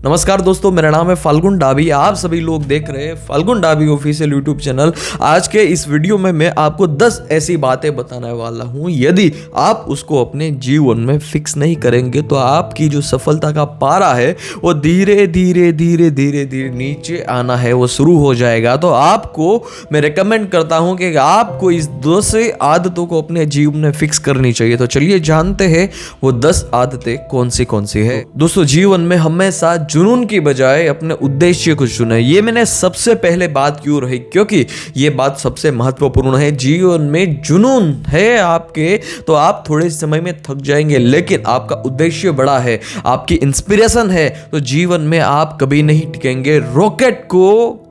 नमस्कार दोस्तों, मेरा नाम है फाल्गुन डाबी। आप सभी लोग देख रहे हैं फाल्गुन डाबी ऑफिशियल यूट्यूब चैनल। आज के इस वीडियो में मैं आपको 10 ऐसी बातें बताने वाला हूं, यदि आप उसको अपने जीवन में फिक्स नहीं करेंगे तो आपकी जो सफलता का पारा है वो धीरे धीरे धीरे धीरे धीरे नीचे आना है, वो शुरू हो जाएगा। तो आपको मैं रेकमेंड करता हूं कि आपको इस 10 आदतों को अपने जीवन में फिक्स करनी चाहिए। तो चलिए जानते हैं वो 10 आदतें कौन सी है। दोस्तों, जीवन में हमेशा जुनून की बजाय अपने उद्देश्य को चुने। ये मैंने सबसे पहले बात क्यों रही, क्योंकि ये बात सबसे महत्वपूर्ण है। जीवन में जुनून है आपके तो आप थोड़े समय में थक जाएंगे, लेकिन आपका उद्देश्य बड़ा है, आपकी इंस्पिरेशन है, तो जीवन में आप कभी नहीं टिकेंगे। रॉकेट को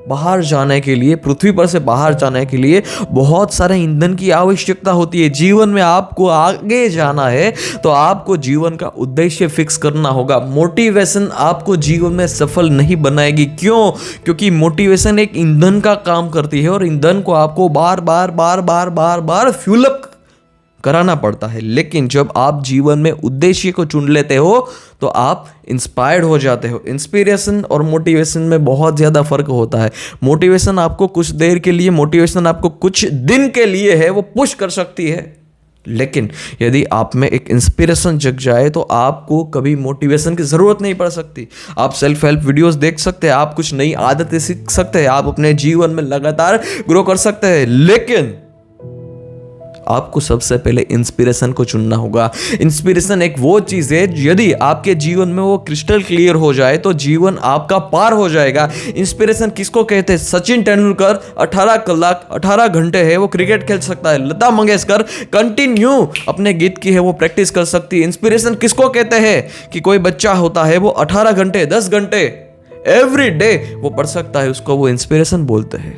बाहर जाने के लिए, पृथ्वी पर से बाहर जाने के लिए बहुत सारे ईंधन की आवश्यकता होती है। जीवन में आपको आगे जाना है तो आपको जीवन का उद्देश्य फिक्स करना होगा। मोटिवेशन आपको जीवन में सफल नहीं बनाएगी। क्यों? क्योंकि मोटिवेशन एक ईंधन का काम करती है और ईंधन को आपको बार बार फ्यूल अप कराना पड़ता है। लेकिन जब आप जीवन में उद्देश्य को चुन लेते हो तो आप इंस्पायर्ड हो जाते हो। इंस्पिरेशन और मोटिवेशन में बहुत ज़्यादा फर्क होता है। मोटिवेशन आपको कुछ देर के लिए, मोटिवेशन आपको कुछ दिन के लिए है, वो पुश कर सकती है। लेकिन यदि आप में एक इंस्पिरेशन जग जाए तो आपको कभी मोटिवेशन की ज़रूरत नहीं पड़ सकती। आप सेल्फ हेल्प वीडियोस देख सकते हैं, आप कुछ नई आदतें सीख सकते हैं, आप अपने जीवन में लगातार ग्रो कर सकते हैं, लेकिन आपको सबसे पहले इंस्पिरेशन को चुनना होगा। इंस्पिरेशन एक वो चीज़ है, यदि आपके जीवन में वो क्रिस्टल क्लियर हो जाए तो जीवन आपका पार हो जाएगा। इंस्पिरेशन किसको कहते हैं? सचिन तेंदुलकर 18 कलाक 18 घंटे है वो क्रिकेट खेल सकता है। लता मंगेशकर कंटिन्यू अपने गीत की है वो प्रैक्टिस कर सकती है। इंस्पिरेशन किसको कहते हैं? कि कोई बच्चा होता है वो 18 घंटे 10 घंटे एवरी डे वो पढ़ सकता है, उसको वो इंस्पिरेशन बोलते हैं।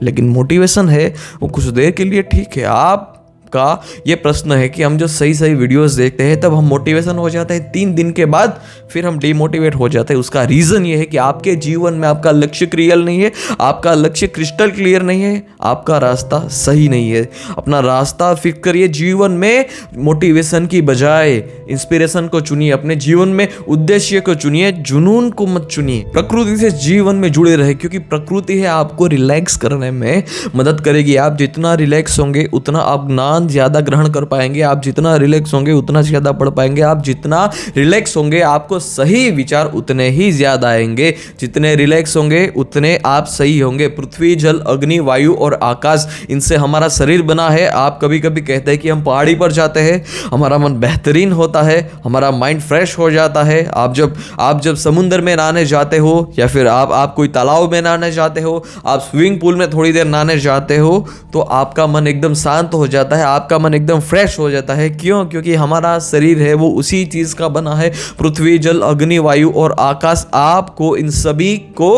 लेकिन मोटिवेशन है वो कुछ देर के लिए ठीक है। आप का ये प्रश्न है कि हम जो सही वीडियोस देखते हैं तब हम मोटिवेशन हो जाते हैं, 3 दिन के बाद फिर हम डिमोटिवेट हो जाते हैं। उसका रीज़न ये है कि आपके जीवन में आपका लक्ष्य क्लियर नहीं है, आपका लक्ष्य क्रिस्टल क्लियर नहीं है, आपका रास्ता सही नहीं है। अपना रास्ता फिक्स करिए। जीवन में मोटिवेशन की बजाय इंस्पिरेशन को चुनिए। अपने जीवन में उद्देश्य को चुनिए, जुनून को मत चुनिए। प्रकृति से जीवन में जुड़े रहे, क्योंकि प्रकृति है आपको रिलैक्स करने में मदद करेगी। आप जितना रिलैक्स होंगे उतना आप ज्ञान ज्यादा ग्रहण कर पाएंगे, आप जितना रिलैक्स होंगे उतना ज्यादा पढ़ पाएंगे, आप जितना रिलैक्स होंगे आपको सही विचार उतने ही ज्यादा आएंगे। जितने रिलैक्स होंगे उतने आप सही होंगे। पृथ्वी, जल, अग्नि, वायु और आकाश, इनसे हमारा शरीर बना है। आप कभी कभी कहते हैं कि हम पहाड़ी पर जाते हैं, हमारा मन बेहतरीन होता है, हमारा माइंड फ्रेश हो जाता है। आप जब समुद्र में नहाने जाते हो या फिर आप कोई तालाब में नहाने जाते हो, आप स्विमिंग पूल में थोड़ी देर नहाने जाते हो तो आपका मन एकदम शांत हो जाता है, आपका मन एकदम फ्रेश हो जाता है। क्यों? क्योंकि हमारा शरीर है वो उसी चीज का बना है। पृथ्वी, जल, अग्नि, वायु और आकाश, आपको इन सभी को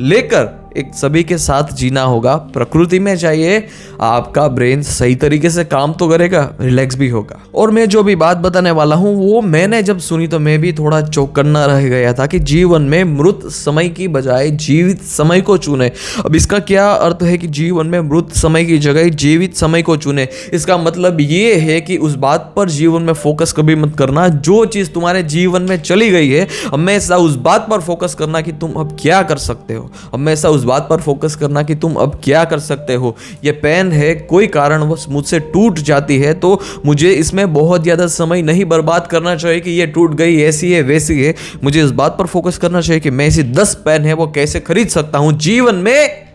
लेकर एक सभी के साथ जीना होगा। प्रकृति में जाइए, आपका ब्रेन सही तरीके से काम तो करेगा, रिलैक्स भी होगा। और मैं जो भी बात बताने वाला हूं वो मैंने जब सुनी तो मैं भी थोड़ा चौकन्ना रह गया था कि जीवन में मृत समय की बजाय जीवित समय को चुने। अब इसका क्या अर्थ है कि जीवन में मृत समय की जगह जीवित समय को चुने? इसका मतलब ये है कि उस बात पर जीवन में फोकस कभी मत करना जो चीज तुम्हारे जीवन में चली गई है। हमेशा उस बात पर फोकस करना कि तुम अब क्या कर सकते हो। हमेशा उस बात पर फोकस करना कि तुम अब क्या कर सकते हो। ये पेन है, कोई कारणवश मुझसे टूट जाती है तो मुझे इसमें बहुत ज्यादा समय नहीं बर्बाद करना चाहिए कि ये टूट गई, ऐसी है वैसी है। मुझे इस बात पर फोकस करना चाहिए कि मैं ऐसी 10 पेन है वो कैसे खरीद सकता हूं। जीवन में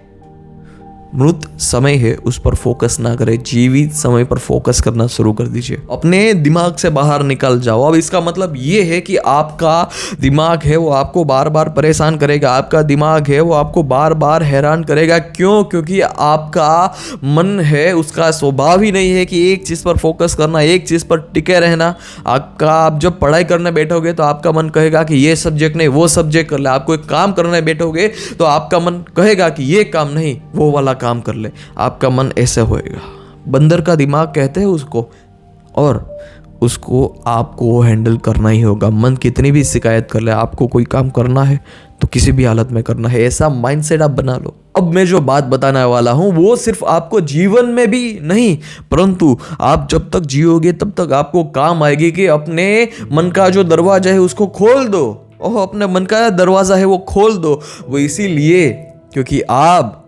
मृत समय है उस पर फोकस ना करें, जीवित समय पर फोकस करना शुरू कर दीजिए। अपने दिमाग से बाहर निकल जाओ। अब इसका मतलब ये है कि आपका दिमाग है वो आपको बार बार परेशान करेगा, आपका दिमाग है वो आपको बार बार हैरान करेगा। क्यों? क्योंकि आपका मन है उसका स्वभाव ही नहीं है कि एक चीज़ पर फोकस करना, एक चीज़ पर टिके रहना। आप जब पढ़ाई करने बैठोगे तो आपका मन कहेगा कि ये सब्जेक्ट नहीं वो सब्जेक्ट कर ले। आप कोई काम करने बैठोगे तो आपका मन कहेगा कि ये काम नहीं वो वाला काम कर ले। आपका मन ऐसे होएगा। बंदर का दिमाग कहते हैं उसको, और उसको आपको हैंडल करना ही होगा। मन कितनी भी शिकायत कर ले, आपको कोई काम करना है तो किसी भी हालत में करना है, ऐसा माइंडसेट आप बना लो। अब मैं जो बात बताने वाला हूं वो सिर्फ आपको जीवन में भी नहीं, परंतु आप जब तक जियोगे तब तक आपको काम आएगी कि अपने मन का जो दरवाजा है उसको खोल दो। ओह, अपने मन का दरवाजा है वो खोल दो। वो इसीलिए क्योंकि आप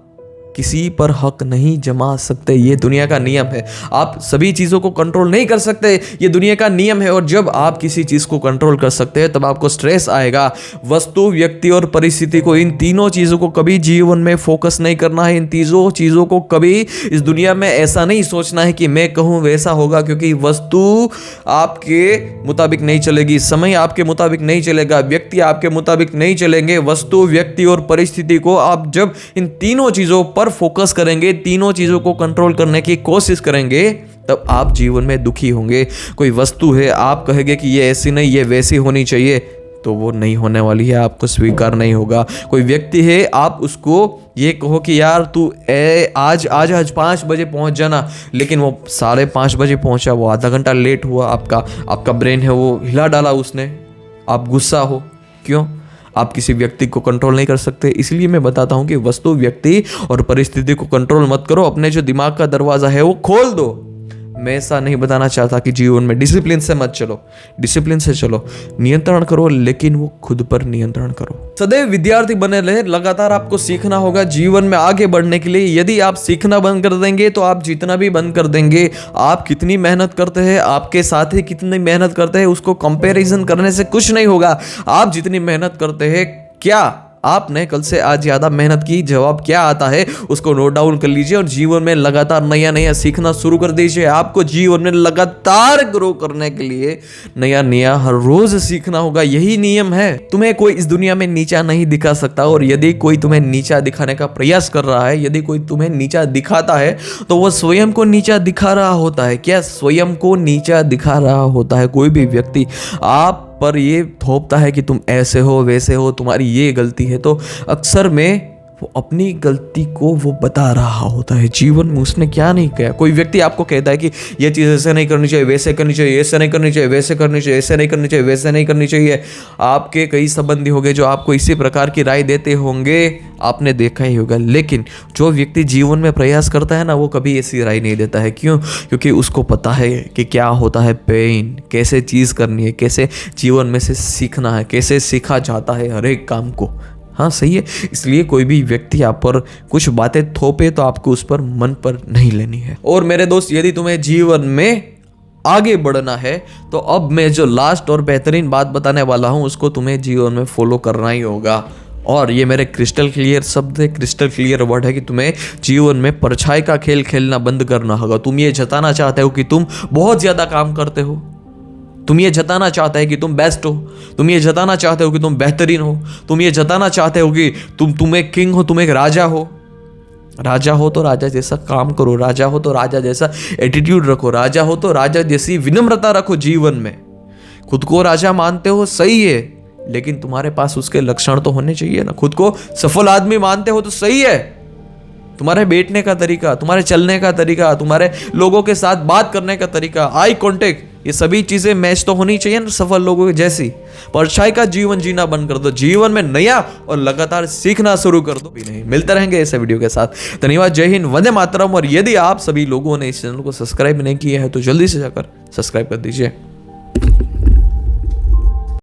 किसी पर हक नहीं जमा सकते, ये दुनिया का नियम है। आप सभी चीज़ों को कंट्रोल नहीं कर सकते, ये दुनिया का नियम है। और जब आप किसी चीज़ को कंट्रोल कर सकते हैं तब आपको स्ट्रेस आएगा। वस्तु, व्यक्ति और परिस्थिति को, इन तीनों चीज़ों को कभी जीवन में फोकस नहीं करना है। इन तीनों चीज़ों को कभी इस दुनिया में ऐसा नहीं सोचना है कि मैं कहूँ वैसा होगा, क्योंकि वस्तु आपके मुताबिक नहीं चलेगी, समय आपके मुताबिक नहीं चलेगा, व्यक्ति आपके मुताबिक नहीं चलेंगे। वस्तु, व्यक्ति और परिस्थिति को आप जब इन तीनों चीज़ों पर फोकस करेंगे, तीनों चीजों को कंट्रोल करने की कोशिश करेंगे, तब आप जीवन में दुखी होंगे। कोई वस्तु है, आप कहेंगे कि ये ऐसी नहीं, ये वैसी होनी चाहिए, तो वो नहीं होने वाली है, आपको स्वीकार नहीं होगा। कोई व्यक्ति है, आप उसको ये कहो कि यार तू आज 5 बजे पहुंच जाना, लेकिन वो 5:30 बजे पहुंचा, वो आधा घंटा लेट हुआ। आपका ब्रेन है वो हिला डाला उसने, आप गुस्सा हो। क्यों? आप किसी व्यक्ति को कंट्रोल नहीं कर सकते। इसलिए मैं बताता हूं कि वस्तु, व्यक्ति और परिस्थिति को कंट्रोल मत करो, अपने जो दिमाग का दरवाजा है वो खोल दो। मैं ऐसा नहीं बताना चाहता कि जीवन में डिसिप्लिन से मत चलो, डिसिप्लिन से चलो, नियंत्रण करो, लेकिन वो खुद पर नियंत्रण करो। सदैव विद्यार्थी बने रहे, लगातार आपको सीखना होगा जीवन में आगे बढ़ने के लिए। यदि आप सीखना बंद कर देंगे तो आप जीतना भी बंद कर देंगे। आप कितनी मेहनत करते हैं, आपके साथी कितनी मेहनत करते हैं, उसको कंपैरिजन करने से कुछ नहीं होगा। आप जितनी मेहनत करते हैं, क्या आपने कल से आज ज्यादा मेहनत की, जवाब क्या आता है उसको नोट डाउन कर लीजिए और जीवन में लगातार नया नया सीखना शुरू कर दीजिए। आपको जीवन में लगातार ग्रो करने के लिए नया नया हर रोज सीखना होगा, यही नियम है। तुम्हें कोई इस दुनिया में नीचा नहीं दिखा सकता, और यदि कोई तुम्हें नीचा दिखाने का प्रयास कर रहा है, यदि कोई तुम्हें नीचा दिखाता है, तो वह स्वयं को नीचा दिखा रहा होता है। क्या? स्वयं को नीचा दिखा रहा होता है। कोई भी व्यक्ति आप पर ये थोपता है कि तुम ऐसे हो, वैसे हो, तुम्हारी ये गलती है, तो अक्सर में वो अपनी गलती को वो बता रहा होता है। जीवन में उसने क्या नहीं किया। कोई व्यक्ति आपको कहता है कि ये चीज़ ऐसे नहीं करनी चाहिए, वैसे करनी चाहिए, ऐसे नहीं करनी चाहिए, वैसे करनी चाहिए, ऐसे नहीं करनी चाहिए, वैसे नहीं करनी चाहिए। आपके कई संबंधी होंगे जो आपको इसी प्रकार की राय देते होंगे, आपने देखा ही होगा। लेकिन जो व्यक्ति जीवन में प्रयास करता है ना, वो कभी ऐसी राय नहीं देता है। क्यों? क्योंकि उसको पता है कि क्या होता है पेन, कैसे चीज़ करनी है, कैसे जीवन में से सीखना है, कैसे सीखा जाता है हर एक काम को। हाँ, सही है। इसलिए कोई भी व्यक्ति आप पर कुछ बातें थोपे तो आपको उस पर मन पर नहीं लेनी है। और मेरे दोस्त, यदि तुम्हें जीवन में आगे बढ़ना है तो अब मैं जो लास्ट और बेहतरीन बात बताने वाला हूं उसको तुम्हें जीवन में फॉलो करना ही होगा। और ये मेरे क्रिस्टल क्लियर शब्द है, क्रिस्टल क्लियर वर्ड है कि तुम्हें जीवन में परछाई का खेल खेलना बंद करना होगा। तुम ये जताना चाहते हो कि तुम बहुत ज़्यादा काम करते हो, तुम ये जताना चाहते हैं कि तुम बेस्ट हो, तुम ये जताना चाहते हो कि तुम बेहतरीन हो, तुम ये जताना चाहते हो कि तुम एक किंग हो, तुम एक राजा हो। राजा हो तो राजा जैसा काम करो, राजा हो तो राजा जैसा एटीट्यूड रखो, राजा हो तो राजा जैसी विनम्रता रखो जीवन में। खुद को राजा मानते हो, सही है, लेकिन तुम्हारे पास उसके लक्षण तो होने चाहिए ना। खुद को सफल आदमी मानते हो तो सही है, तुम्हारे बैठने का तरीका, तुम्हारे चलने का तरीका, तुम्हारे लोगों के साथ बात करने का तरीका, आई कांटेक्ट, ये सभी चीजें मैच तो होनी चाहिए ना सफल लोगों की जैसी। परछाई का जीवन जीना बंद कर दो, जीवन में नया और लगातार सीखना शुरू कर दो। भी नहीं मिलते रहेंगे ऐसे वीडियो के साथ। धन्यवाद, जय हिंद, वंदे मातरम। और यदि आप सभी लोगों ने इस चैनल को सब्सक्राइब नहीं किया है तो जल्दी से जाकर सब्सक्राइब कर दीजिए।